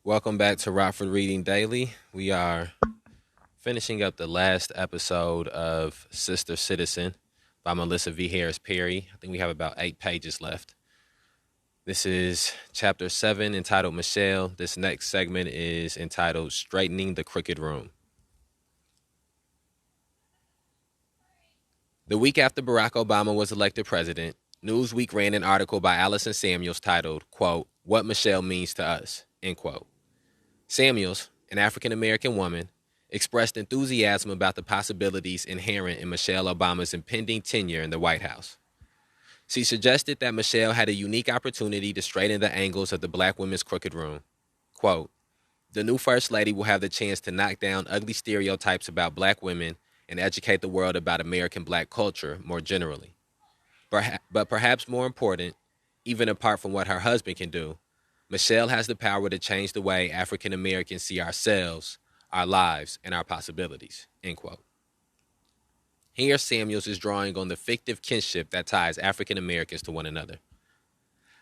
Welcome back to Rockford Reading Daily. We are finishing up the last episode of Sister Citizen by Melissa V. Harris Perry. I think we have about 8 pages left. This is chapter 7 entitled Michelle. This next segment is entitled Straightening the Crooked Room. The week after Barack Obama was elected president, Newsweek ran an article by Allison Samuels titled, quote, What Michelle Means to Us, end quote. Samuels, an African-American woman, expressed enthusiasm about the possibilities inherent in Michelle Obama's impending tenure in the White House. She suggested that Michelle had a unique opportunity to straighten the angles of the black women's crooked room. Quote, the new First Lady will have the chance to knock down ugly stereotypes about black women and educate the world about American black culture more generally. But perhaps more important, even apart from what her husband can do, Michelle has the power to change the way African Americans see ourselves, our lives, and our possibilities, end quote. Here, Samuels is drawing on the fictive kinship that ties African Americans to one another.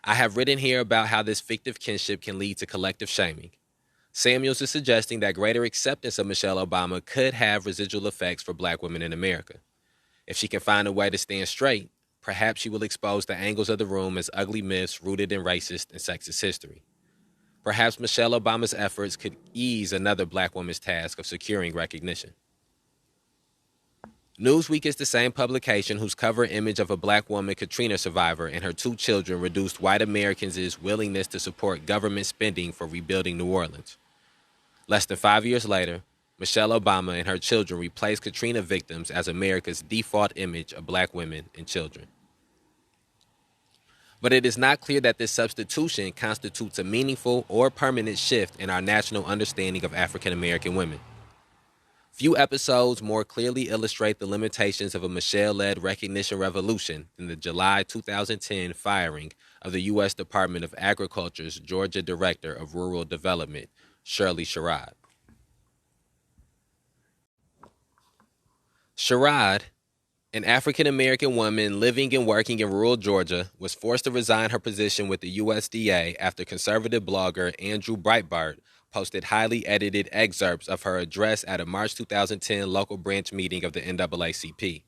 I have written here about how this fictive kinship can lead to collective shaming. Samuels is suggesting that greater acceptance of Michelle Obama could have residual effects for black women in America. If she can find a way to stand straight, perhaps she will expose the angles of the room as ugly myths rooted in racist and sexist history. Perhaps Michelle Obama's efforts could ease another black woman's task of securing recognition. Newsweek is the same publication whose cover image of a black woman Katrina survivor and her 2 children reduced white Americans' willingness to support government spending for rebuilding New Orleans. Less than 5 years later, Michelle Obama and her children replaced Katrina victims as America's default image of black women and children. But it is not clear that this substitution constitutes a meaningful or permanent shift in our national understanding of African American women. Few episodes more clearly illustrate the limitations of a Michelle-led recognition revolution than the July 2010 firing of the U.S. Department of Agriculture's Georgia Director of Rural Development, Shirley Sherrod. Sherrod, an African-American woman living and working in rural Georgia, was forced to resign her position with the USDA after conservative blogger Andrew Breitbart posted highly edited excerpts of her address at a March 2010 local branch meeting of the NAACP.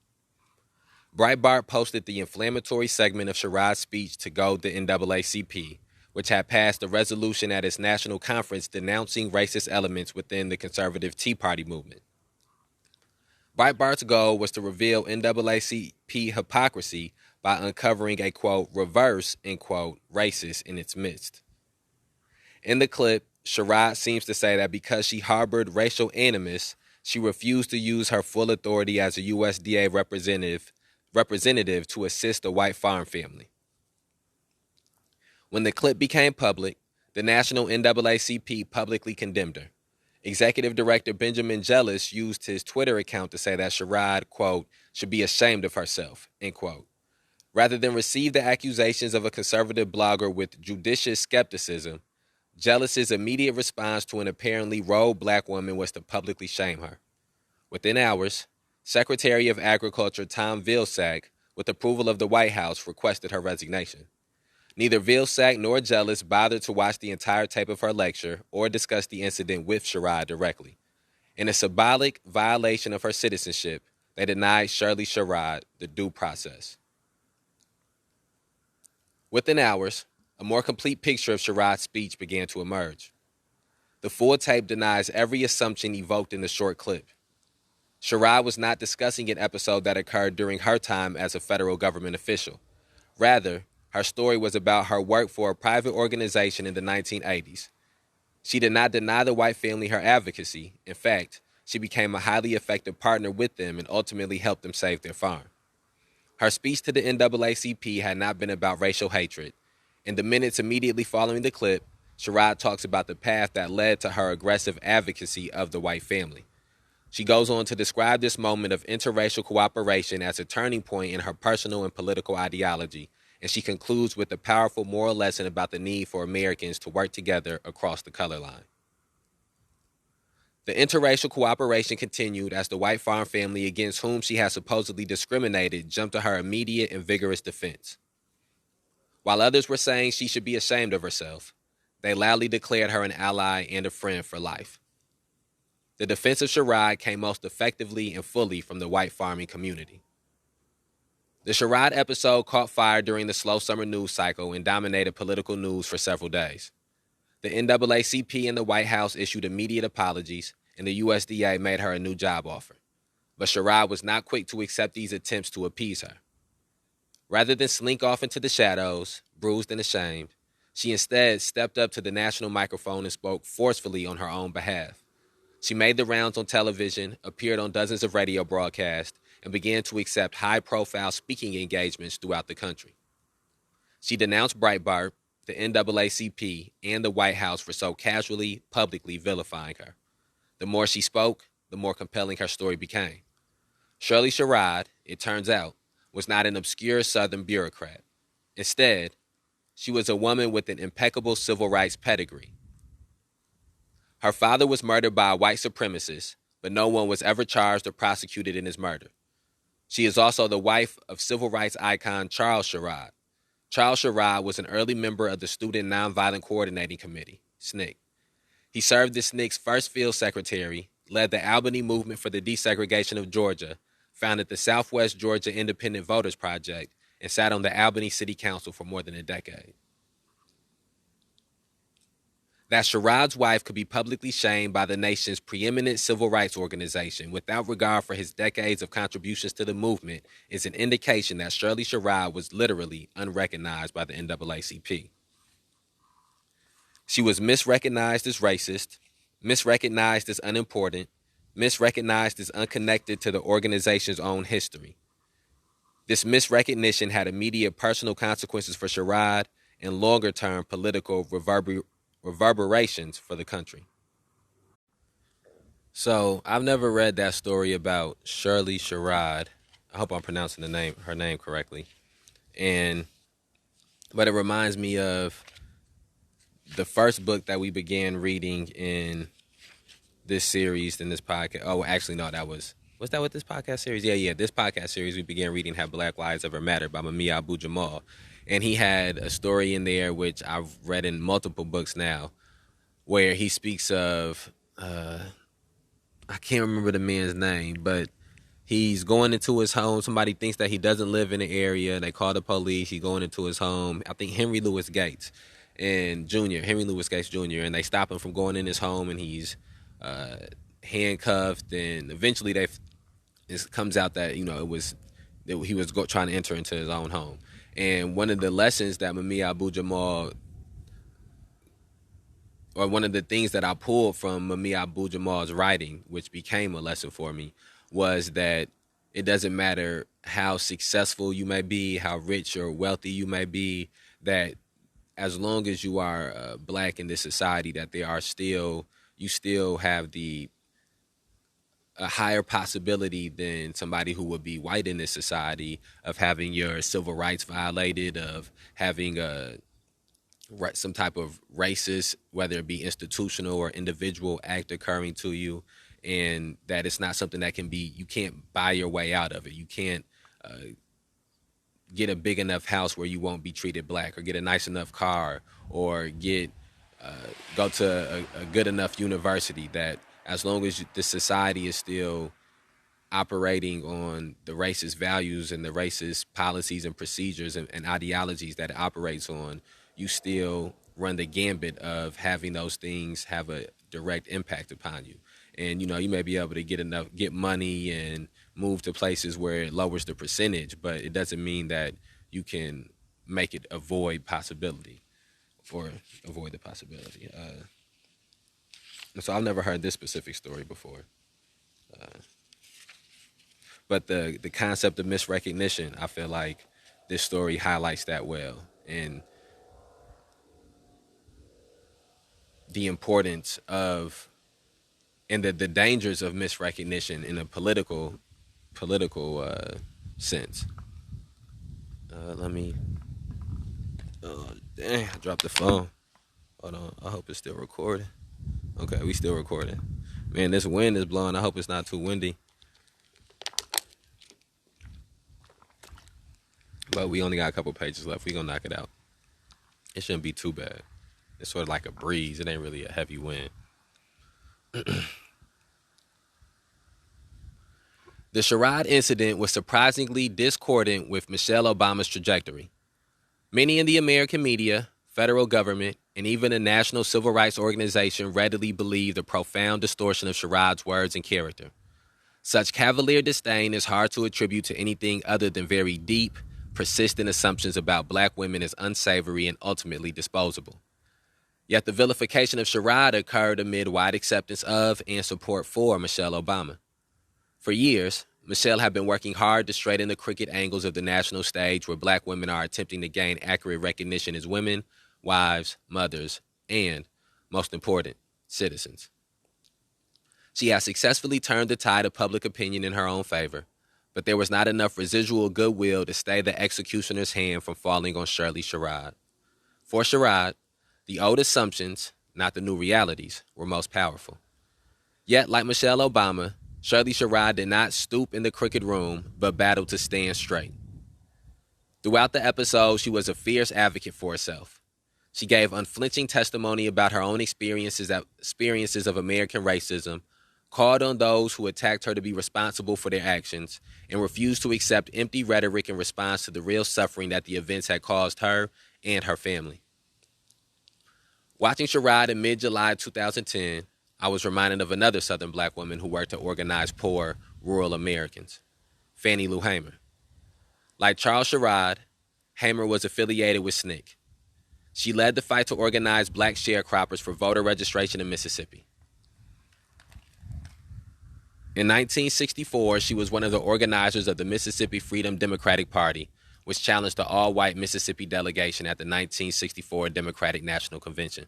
Breitbart posted the inflammatory segment of Sherrod's speech to goad the NAACP, which had passed a resolution at its national conference denouncing racist elements within the conservative Tea Party movement. Breitbart's goal was to reveal NAACP hypocrisy by uncovering a, quote, reverse, end quote, racist in its midst. In the clip, Sherrod seems to say that because she harbored racial animus, she refused to use her full authority as a USDA representative to assist a white farm family. When the clip became public, the national NAACP publicly condemned her. Executive Director Benjamin Jealous used his Twitter account to say that Sherrod, quote, should be ashamed of herself, end quote. Rather than receive the accusations of a conservative blogger with judicious skepticism, Jealous's immediate response to an apparently rogue black woman was to publicly shame her. Within hours, Secretary of Agriculture Tom Vilsack, with approval of the White House, requested her resignation. Neither Vilsack nor Jealous bothered to watch the entire tape of her lecture or discuss the incident with Sherrod directly. In a symbolic violation of her citizenship, they denied Shirley Sherrod the due process. Within hours, a more complete picture of Sherrod's speech began to emerge. The full tape denies every assumption evoked in the short clip. Sherrod was not discussing an episode that occurred during her time as a federal government official. Rather, her story was about her work for a private organization in the 1980s. She did not deny the white family her advocacy. In fact, she became a highly effective partner with them and ultimately helped them save their farm. Her speech to the NAACP had not been about racial hatred. In the minutes immediately following the clip, Sherrod talks about the path that led to her aggressive advocacy of the white family. She goes on to describe this moment of interracial cooperation as a turning point in her personal and political ideology, and she concludes with a powerful moral lesson about the need for Americans to work together across the color line. The interracial cooperation continued as the white farm family against whom she had supposedly discriminated jumped to her immediate and vigorous defense. While others were saying she should be ashamed of herself, They loudly declared her an ally and a friend for life. The defense of Sherrod came most effectively and fully from the white farming community. The Sherrod episode caught fire during the slow summer news cycle and dominated political news for several days. The NAACP and the White House issued immediate apologies, and the USDA made her a new job offer. But Sherrod was not quick to accept these attempts to appease her. Rather than slink off into the shadows, bruised and ashamed, she instead stepped up to the national microphone and spoke forcefully on her own behalf. She made the rounds on television, appeared on dozens of radio broadcasts, and began to accept high-profile speaking engagements throughout the country. She denounced Breitbart, the NAACP, and the White House for so casually, publicly vilifying her. The more she spoke, the more compelling her story became. Shirley Sherrod, it turns out, was not an obscure Southern bureaucrat. Instead, she was a woman with an impeccable civil rights pedigree. Her father was murdered by a white supremacist, but no one was ever charged or prosecuted in his murder. She is also the wife of civil rights icon Charles Sherrod. Charles Sherrod was an early member of the Student Nonviolent Coordinating Committee, SNCC. He served as SNCC's first field secretary, led the Albany movement for the desegregation of Georgia, founded the Southwest Georgia Independent Voters Project, and sat on the Albany City Council for more than a decade. That Sherrod's wife could be publicly shamed by the nation's preeminent civil rights organization without regard for his decades of contributions to the movement is an indication that Shirley Sherrod was literally unrecognized by the NAACP. She was misrecognized as racist, misrecognized as unimportant, misrecognized as unconnected to the organization's own history. This misrecognition had immediate personal consequences for Sherrod and longer-term political reverberations for the country. So I've never read that story about Shirley Sherrod. I hope I'm pronouncing her name correctly. But it reminds me of the first book that we began reading in this series, in this podcast. Oh, actually, no, was that what this podcast series? Yeah. This podcast series we began reading Have Black Lives Ever Mattered by Mumia Abu-Jamal. And he had a story in there, which I've read in multiple books now, where he speaks of, I can't remember the man's name, but he's going into his home. Somebody thinks that he doesn't live in the area. They call the police. He's going into his home. I think Henry Louis Gates Jr., and they stop him from going in his home, and he's handcuffed. And eventually it comes out that, he was trying to enter into his own home. And one of the lessons that Mumia Abu-Jamal, or one of the things that I pulled from Mumia Abu-Jamal's writing, which became a lesson for me, was that it doesn't matter how successful you may be, how rich or wealthy you may be, that as long as you are black in this society, that you still have a higher possibility than somebody who would be white in this society of having your civil rights violated, of having some type of racist, whether it be institutional or individual act occurring to you, and that it's not something that you can't buy your way out of it. You can't get a big enough house where you won't be treated black, or get a nice enough car, or go to a good enough university, that as long as the society is still operating on the racist values and the racist policies and procedures and ideologies that it operates on, you still run the gambit of having those things have a direct impact upon you. And, you may be able to get money and move to places where it lowers the percentage, but it doesn't mean that you can make it avoid the possibility. So I've never heard this specific story before. But the concept of misrecognition, I feel like this story highlights that well. And the importance of, and the dangers of misrecognition in a political sense. Dang, I dropped the phone. Hold on, I hope it's still recording. Okay, we still recording. Man, this wind is blowing. I hope it's not too windy. But we only got a couple pages left. We're gonna knock it out. It shouldn't be too bad. It's sort of like a breeze. It ain't really a heavy wind. The Sherrod incident was surprisingly discordant with Michelle Obama's trajectory. Many in the American media, federal government, and even the National Civil Rights Organization readily believed the profound distortion of Sherrod's words and character. Such cavalier disdain is hard to attribute to anything other than very deep, persistent assumptions about black women as unsavory and ultimately disposable. Yet the vilification of Sherrod occurred amid wide acceptance of and support for Michelle Obama. For years, Michelle had been working hard to straighten the crooked angles of the national stage where black women are attempting to gain accurate recognition as women, wives, mothers, and, most important, citizens. She has successfully turned the tide of public opinion in her own favor, but there was not enough residual goodwill to stay the executioner's hand from falling on Shirley Sherrod. For Sherrod, the old assumptions, not the new realities, were most powerful. Yet, like Michelle Obama, Shirley Sherrod did not stoop in the crooked room, but battled to stand straight. Throughout the episode, she was a fierce advocate for herself. She gave unflinching testimony about her own experiences of American racism, called on those who attacked her to be responsible for their actions, and refused to accept empty rhetoric in response to the real suffering that the events had caused her and her family. Watching Sherrod in mid-July 2010, I was reminded of another Southern black woman who worked to organize poor, rural Americans, Fannie Lou Hamer. Like Charles Sherrod, Hamer was affiliated with SNCC. She led the fight to organize black sharecroppers for voter registration in Mississippi. In 1964, she was one of the organizers of the Mississippi Freedom Democratic Party, which challenged the all-white Mississippi delegation at the 1964 Democratic National Convention.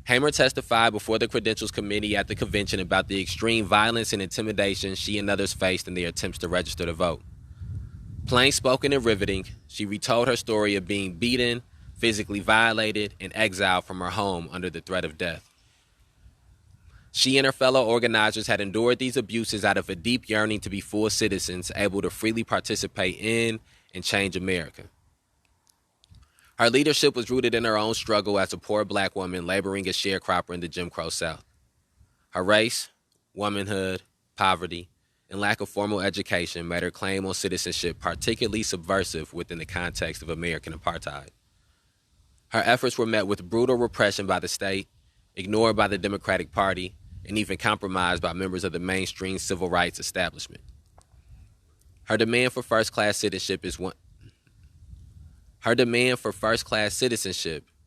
Hamer testified before the Credentials Committee at the convention about the extreme violence and intimidation she and others faced in their attempts to register to vote. Plain spoken and riveting, she retold her story of being beaten, physically violated, and exiled from her home under the threat of death. She and her fellow organizers had endured these abuses out of a deep yearning to be full citizens, able to freely participate in and change America. Her leadership was rooted in her own struggle as a poor black woman laboring as sharecropper in the Jim Crow South. Her race, womanhood, poverty, and lack of formal education made her claim on citizenship particularly subversive within the context of American apartheid. Her efforts were met with brutal repression by the state, ignored by the Democratic Party, and even compromised by members of the mainstream civil rights establishment. Her demand for first-class citizenship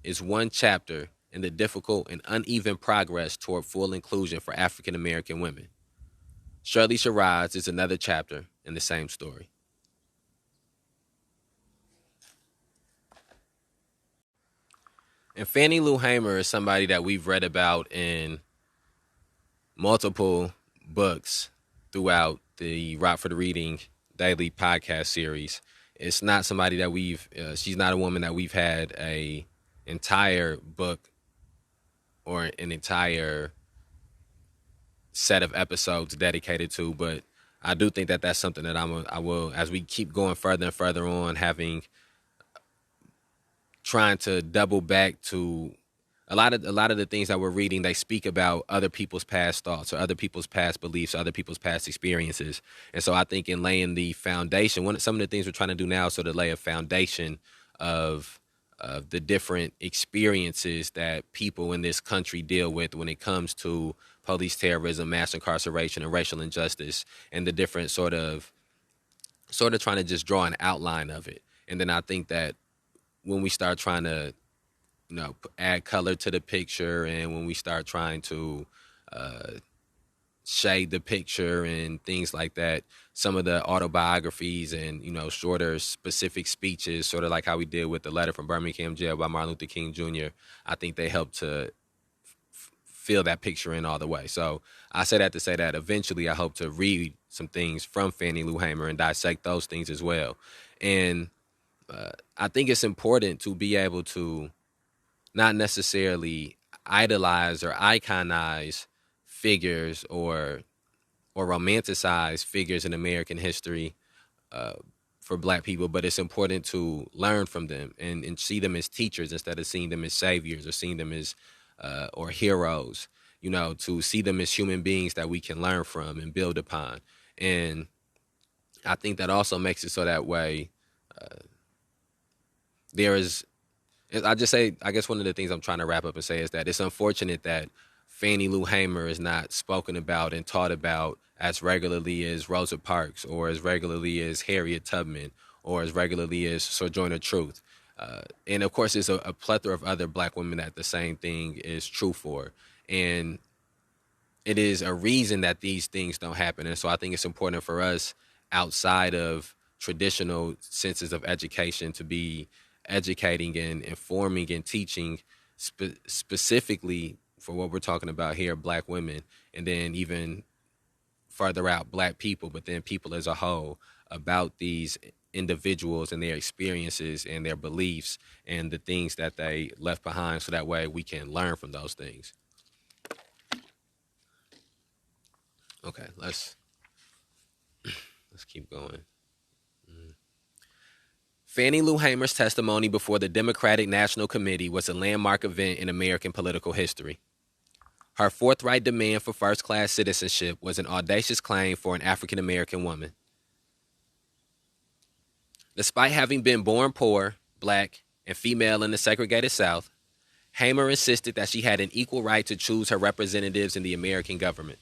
is one chapter in the difficult and uneven progress toward full inclusion for African American women. Shirley Sherrod's is another chapter in the same story. And Fannie Lou Hamer is somebody that we've read about in multiple books throughout the Rockford Reading Daily podcast series. It's not somebody that she's not a woman that we've had a entire book or an entire set of episodes dedicated to, but I do think that that's something that I will, as we keep going further and further on, trying to double back to a lot of the things that we're reading. They speak about other people's past thoughts or other people's past beliefs, or other people's past experiences. And so I think in laying the foundation, some of the things we're trying to do now is sort of lay a foundation of the different experiences that people in this country deal with when it comes to police terrorism, mass incarceration, and racial injustice, and the different sort of trying to just draw an outline of it. And then I think that when we start trying to add color to the picture, and when we start trying to shade the picture and things like that, some of the autobiographies and, shorter specific speeches, sort of like how we did with the letter from Birmingham jail by Martin Luther King Jr., I think they help to fill that picture in all the way. So I say that to say that eventually I hope to read some things from Fannie Lou Hamer and dissect those things as well. And I think it's important to be able to not necessarily idolize or iconize figures or romanticize figures in American history for Black people, but it's important to learn from them and see them as teachers instead of seeing them as saviors or seeing them as or heroes. To see them as human beings that we can learn from and build upon. And I think that also makes it so that way there is. I just say, I guess one of the things I'm trying to wrap up and say is that it's unfortunate that Fannie Lou Hamer is not spoken about and taught about as regularly as Rosa Parks or as regularly as Harriet Tubman or as regularly as Sojourner Truth. And of course, there's a plethora of other Black women that the same thing is true for. And it is a reason that these things don't happen. And so I think it's important for us outside of traditional senses of education to be educating and informing and teaching specifically for what we're talking about here, Black women, and then even further out, Black people, but then people as a whole, about these individuals and their experiences and their beliefs and the things that they left behind, so that way we can learn from those things. Okay, let's keep going. Fannie Lou Hamer's testimony before the Democratic National Committee was a landmark event in American political history. Her forthright demand for first-class citizenship was an audacious claim for an African-American woman. Despite having been born poor, Black, and female in the segregated South, Hamer insisted that she had an equal right to choose her representatives in the American government.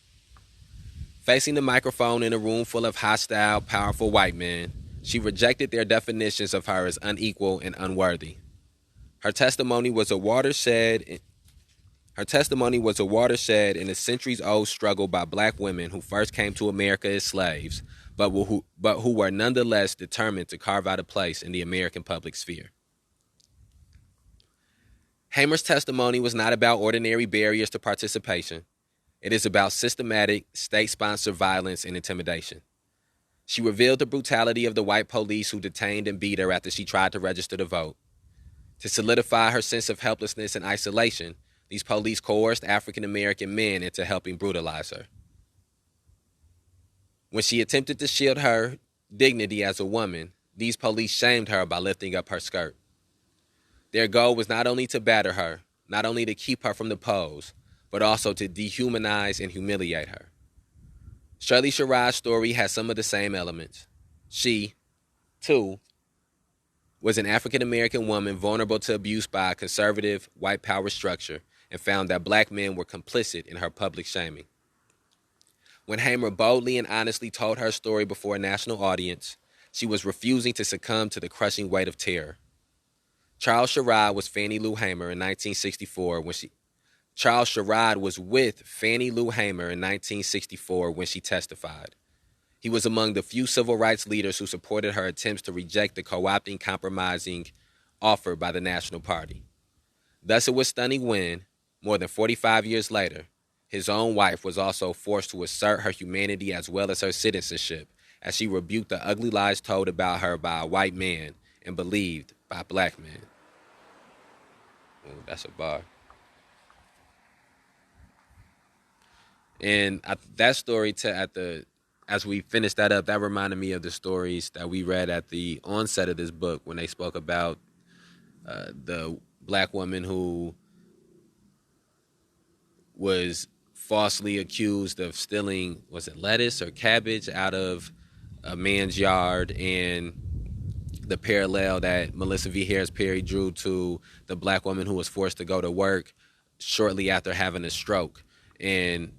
Facing the microphone in a room full of hostile, powerful white men, she rejected their definitions of her as unequal and unworthy. Her testimony was a watershed in a centuries-old struggle by Black women who first came to America as slaves, but who were nonetheless determined to carve out a place in the American public sphere. Hamer's testimony was not about ordinary barriers to participation. It is about systematic, state-sponsored violence and intimidation. She revealed the brutality of the white police who detained and beat her after she tried to register to vote. To solidify her sense of helplessness and isolation, these police coerced African-American men into helping brutalize her. When she attempted to shield her dignity as a woman, these police shamed her by lifting up her skirt. Their goal was not only to batter her, not only to keep her from the polls, but also to dehumanize and humiliate her. Shirley Sherrod's story has some of the same elements. She, too, was an African-American woman vulnerable to abuse by a conservative, white power structure and found that Black men were complicit in her public shaming. When Hamer boldly and honestly told her story before a national audience, she was refusing to succumb to the crushing weight of terror. Charles Sherrod was Fannie Lou Hamer in 1964 Charles Sherrod was with Fannie Lou Hamer in 1964 when she testified. He was among the few civil rights leaders who supported her attempts to reject the co-opting, compromising offer by the National Party. Thus, it was stunning when, more than 45 years later, his own wife was also forced to assert her humanity as well as her citizenship, as she rebuked the ugly lies told about her by a white man and believed by Black men. Oh, that's a bar. And that story, as we finished that up, that reminded me of the stories that we read at the onset of this book when they spoke about the Black woman who was falsely accused of stealing, was it lettuce or cabbage, out of a man's yard, and the parallel that Melissa V. Harris Perry drew to the Black woman who was forced to go to work shortly after having a stroke, and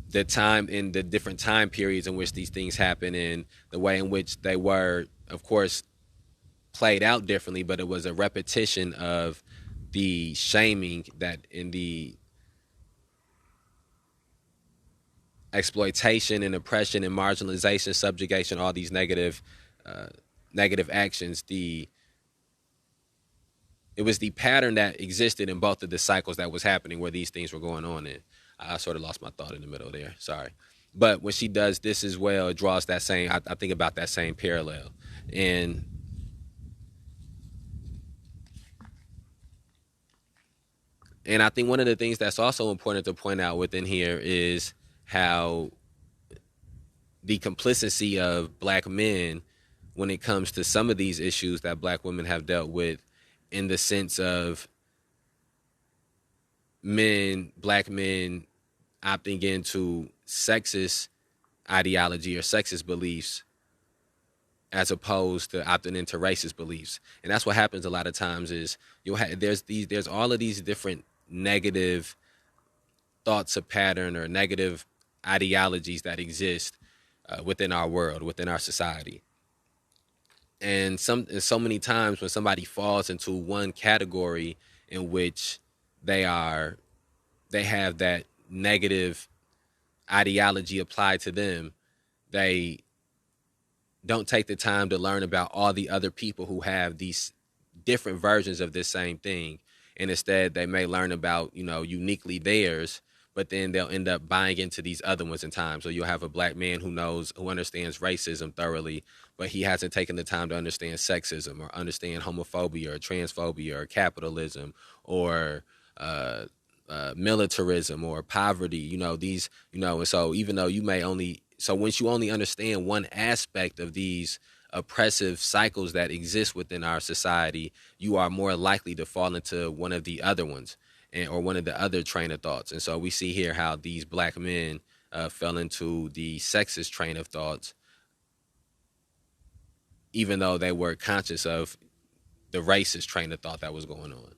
the time in the different time periods in which these things happen and the way in which they were, of course, played out differently, but it was a repetition of the shaming that in the exploitation and oppression and marginalization, subjugation, all these negative actions. It was the pattern that existed in both of the cycles that was happening where these things were going on in. I sort of lost my thought in the middle there. Sorry. But when she does this as well, it draws that same, I think about that same parallel. And I think one of the things that's also important to point out within here is how the complicity of Black men when it comes to some of these issues that black women have dealt with, in the sense of black men opting into sexist ideology or sexist beliefs as opposed to opting into racist beliefs. And that's what happens a lot of times is there's all of these different negative thoughts of pattern or negative ideologies that exist within our world, within our society. And so many times when somebody falls into one category in which they have that negative ideology applied to them, they don't take the time to learn about all the other people who have these different versions of this same thing. And instead they may learn about, uniquely theirs, but then they'll end up buying into these other ones in time. So you'll have a black man who understands racism thoroughly, but he hasn't taken the time to understand sexism or understand homophobia or transphobia or capitalism or militarism or poverty, and so even though once you only understand one aspect of these oppressive cycles that exist within our society, you are more likely to fall into one of the other ones or one of the other train of thoughts. And so we see here how these black men fell into the sexist train of thoughts, even though they were conscious of the racist train of thought that was going on.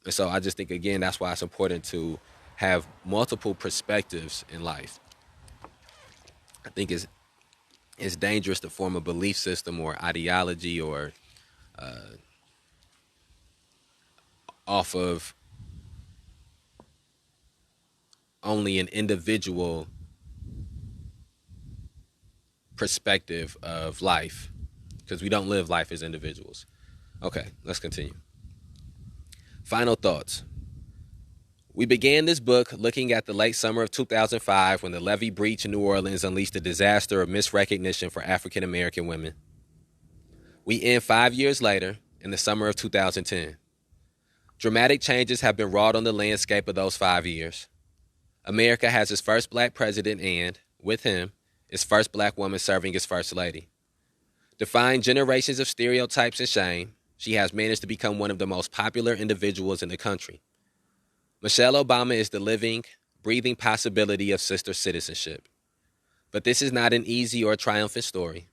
And so I just think, again, that's why it's important to have multiple perspectives in life. I think it's dangerous to form a belief system or ideology or off of only an individual perspective of life, because we don't live life as individuals. Okay, let's continue. Final thoughts. We began this book looking at the late summer of 2005 when the levee breach in New Orleans unleashed a disaster of misrecognition for African American women. We end 5 years later in the summer of 2010. Dramatic changes have been wrought on the landscape of those 5 years. America has its first black president and, with him, its first black woman serving as first lady. Defying generations of stereotypes and shame, she has managed to become one of the most popular individuals in the country. Michelle Obama is the living, breathing possibility of sister citizenship. But this is not an easy or triumphant story.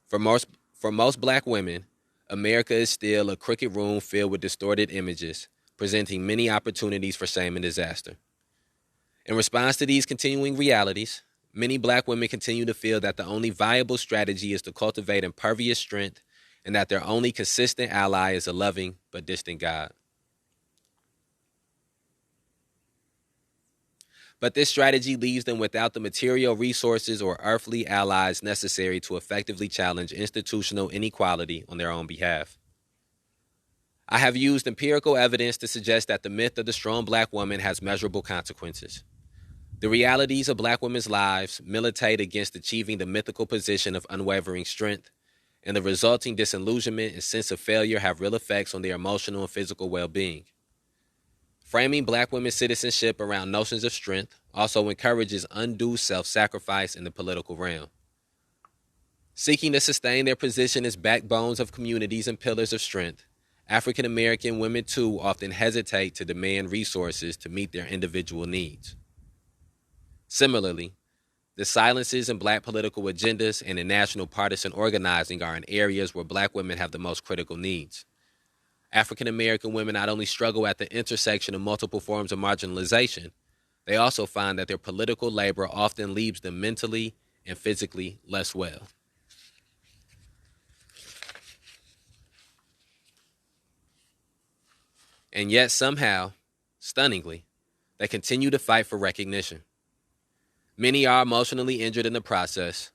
For most black women, America is still a crooked room filled with distorted images, presenting many opportunities for shame and disaster. In response to these continuing realities, many black women continue to feel that the only viable strategy is to cultivate impervious strength and that their only consistent ally is a loving but distant God. But this strategy leaves them without the material resources or earthly allies necessary to effectively challenge institutional inequality on their own behalf. I have used empirical evidence to suggest that the myth of the strong black woman has measurable consequences. The realities of black women's lives militate against achieving the mythical position of unwavering strength, and the resulting disillusionment and sense of failure have real effects on their emotional and physical well-being. Framing black women's citizenship around notions of strength also encourages undue self-sacrifice in the political realm. Seeking to sustain their position as backbones of communities and pillars of strength, African American women too often hesitate to demand resources to meet their individual needs. Similarly, the silences in black political agendas and in national partisan organizing are in areas where black women have the most critical needs. African American women not only struggle at the intersection of multiple forms of marginalization, they also find that their political labor often leaves them mentally and physically less well. And yet somehow, stunningly, they continue to fight for recognition. Many are emotionally injured in the process,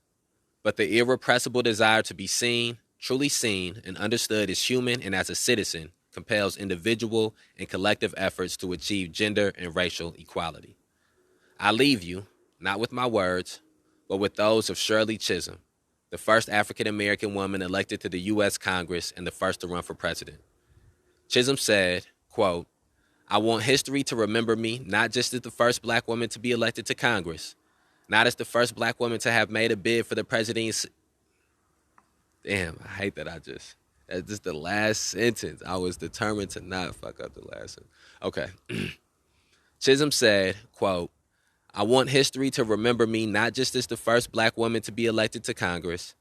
but the irrepressible desire to be seen, truly seen, and understood as human and as a citizen compels individual and collective efforts to achieve gender and racial equality. I leave you, not with my words, but with those of Shirley Chisholm, the first African American woman elected to the U.S. Congress and the first to run for president. Chisholm said, quote, "I want history to remember me not just as the first black woman to be elected to Congress, not as the first black woman to have made a bid for the presidency. Damn, I hate that that's just the last sentence. I was determined to not fuck up the last sentence. Okay. Chisholm said, quote, I want history to remember me not just as the first black woman to be elected to Congress,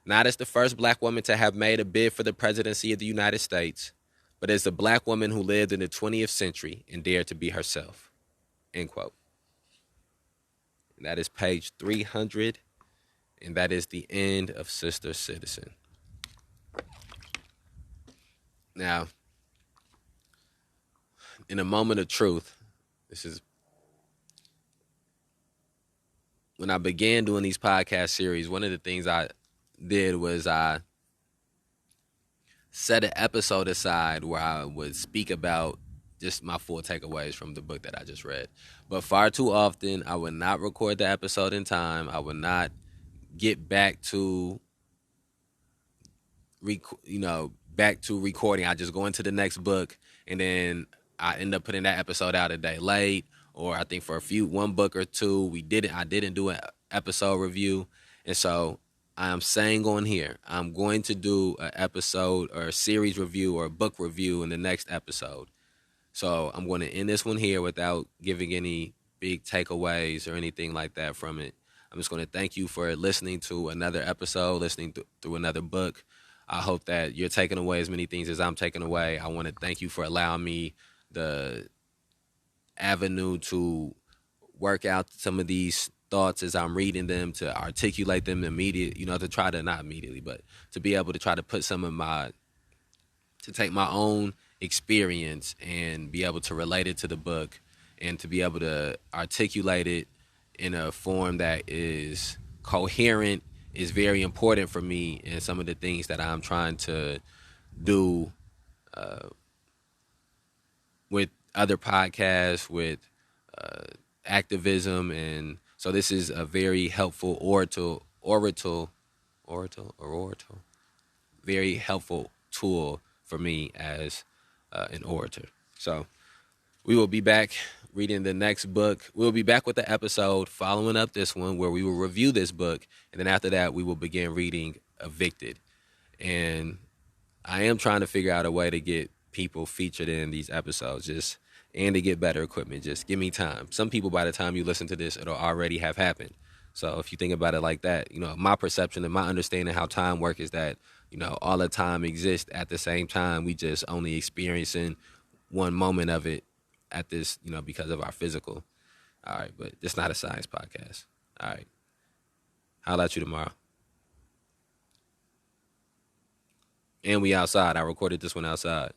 not as the first black woman to have made a bid for the presidency of the United States, but as the black woman who lived in the 20th century and dared to be herself. End quote. And that is page 300, and that is the end of Sister Citizen. Now, in a moment of truth, this is when I began doing these podcast series, one of the things I did was I set an episode aside where I would speak about just my full takeaways from the book that I just read. But far too often, I would not record the episode in time. I would not get back to recording. I just go into the next book, and then I end up putting that episode out a day late. Or I think for one book or two, I didn't do an episode review. And so I'm saying on here, I'm going to do an episode or a series review or a book review in the next episode. So I'm going to end this one here without giving any big takeaways or anything like that from it. I'm just going to thank you for listening to another episode, listening through another book. I hope that you're taking away as many things as I'm taking away. I want to thank you for allowing me the avenue to work out some of these thoughts as I'm reading them, to articulate them immediately, to try to, not immediately, but to be able to try to put to take my own experience and be able to relate it to the book and to be able to articulate it in a form that is coherent is very important for me, and some of the things that I'm trying to do with other podcasts, with activism. And so this is a very helpful very helpful tool for me as an orator. So we will be back reading the next book. We'll be back with the episode following up this one where we will review this book. And then after that, we will begin reading Evicted. And I am trying to figure out a way to get people featured in these episodes and to get better equipment. Just give me time. Some people, by the time you listen to this, it'll already have happened. So if you think about it like that, my perception and my understanding how time works is that, all the time exists at the same time. We just only experiencing one moment of it at this, because of our physical. All right, but it's not a science podcast. All right. Holla at you tomorrow. And we outside. I recorded this one outside.